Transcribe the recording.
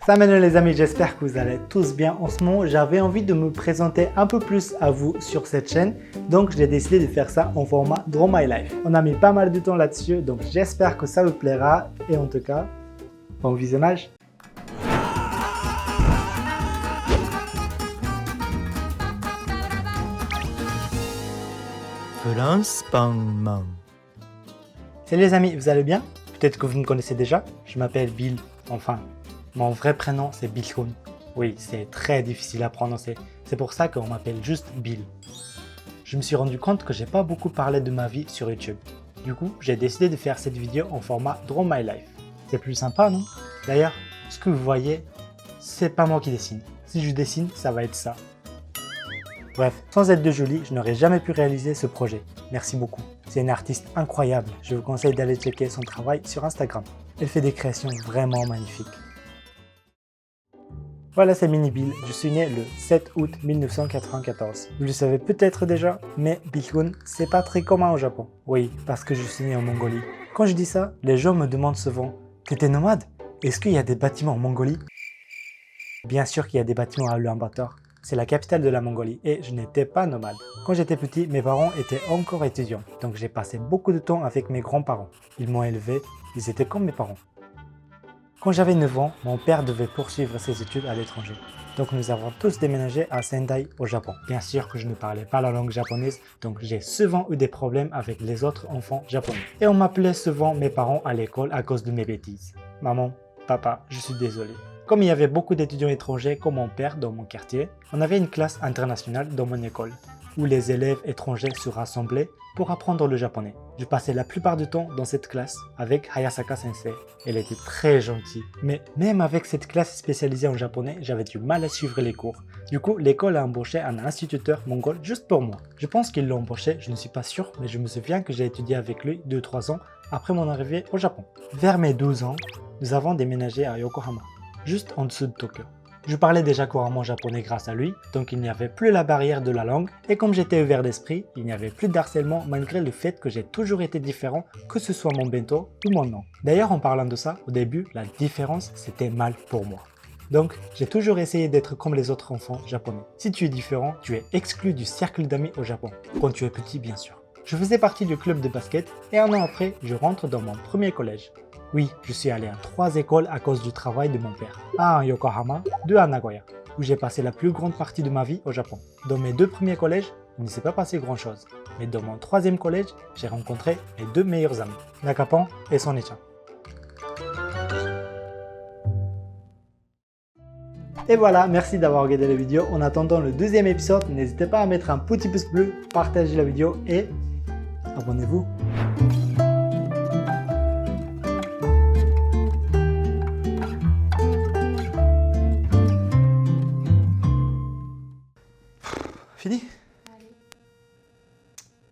Salut les amis, j'espère que vous allez tous bien en ce moment. J'avais envie de me présenter un peu plus à vous sur cette chaîne, donc j'ai décidé de faire ça en format Draw My Life. On a mis pas mal de temps là-dessus, donc j'espère que ça vous plaira et en tout cas, bon visionnage. France Pangman. Salut les amis, vous allez bien? Peut-être que vous me connaissez déjà, je m'appelle Bill, enfin, mon vrai prénom c'est Billhoon. Oui, c'est très difficile à prononcer, c'est pour ça qu'on m'appelle juste Bill. Je me suis rendu compte que j'ai pas beaucoup parlé de ma vie sur YouTube. Du coup, j'ai décidé de faire cette vidéo en format Draw My Life. C'est plus sympa, non? D'ailleurs, ce que vous voyez, c'est pas moi qui dessine. Si je dessine, ça va être ça. Bref, sans être de Jolie, je n'aurais jamais pu réaliser ce projet. Merci beaucoup. C'est une artiste incroyable. Je vous conseille d'aller checker son travail sur Instagram. Elle fait des créations vraiment magnifiques. Voilà, c'est Mini Bill. Je suis né le 7 août 1994. Vous le savez peut-être déjà, mais Billhoon, c'est pas très commun au Japon. Oui, parce que je suis né en Mongolie. Quand je dis ça, les gens me demandent souvent « T'étais nomade? Est-ce qu'il y a des bâtiments en Mongolie ?» Bien sûr qu'il y a des bâtiments à Ulaanbaatar. C'est la capitale de la Mongolie et je n'étais pas nomade. Quand j'étais petit, mes parents étaient encore étudiants, donc j'ai passé beaucoup de temps avec mes grands-parents. Ils m'ont élevé, ils étaient comme mes parents. Quand j'avais 9 ans, mon père devait poursuivre ses études à l'étranger. Donc nous avons tous déménagé à Sendai au Japon. Bien sûr que je ne parlais pas la langue japonaise, donc j'ai souvent eu des problèmes avec les autres enfants japonais. Et on m'appelait souvent mes parents à l'école à cause de mes bêtises. Maman, papa, je suis désolé. Comme il y avait beaucoup d'étudiants étrangers comme mon père dans mon quartier, on avait une classe internationale dans mon école, où les élèves étrangers se rassemblaient pour apprendre le japonais. Je passais la plupart du temps dans cette classe avec Hayasaka Sensei. Elle était très gentille. Mais même avec cette classe spécialisée en japonais, j'avais du mal à suivre les cours. Du coup, l'école a embauché un instituteur mongol juste pour moi. Je pense qu'il l'a embauché, je ne suis pas sûr, mais je me souviens que j'ai étudié avec lui 2-3 ans après mon arrivée au Japon. Vers mes 12 ans, nous avons déménagé à Yokohama, juste en dessous de Tokyo. Je parlais déjà couramment japonais grâce à lui, donc il n'y avait plus la barrière de la langue, et comme j'étais ouvert d'esprit, il n'y avait plus d'harcèlement malgré le fait que j'ai toujours été différent, que ce soit mon bento ou mon nom. D'ailleurs, en parlant de ça, au début, la différence c'était mal pour moi. Donc, j'ai toujours essayé d'être comme les autres enfants japonais. Si tu es différent, tu es exclu du cercle d'amis au Japon, quand tu es petit bien sûr. Je faisais partie du club de basket, et un an après, je rentre dans mon premier collège. Oui, je suis allé à 3 écoles à cause du travail de mon père. 1 à Yokohama, 2 à Nagoya, où j'ai passé la plus grande partie de ma vie au Japon. Dans mes 2 premiers collèges, il ne s'est pas passé grand chose. Mais dans mon 3e collège, j'ai rencontré mes 2 meilleurs amis, Nakapan et Sonichan. Et voilà, merci d'avoir regardé la vidéo. En attendant le 2e épisode, n'hésitez pas à mettre un petit pouce bleu, partager la vidéo et abonnez-vous. Fini?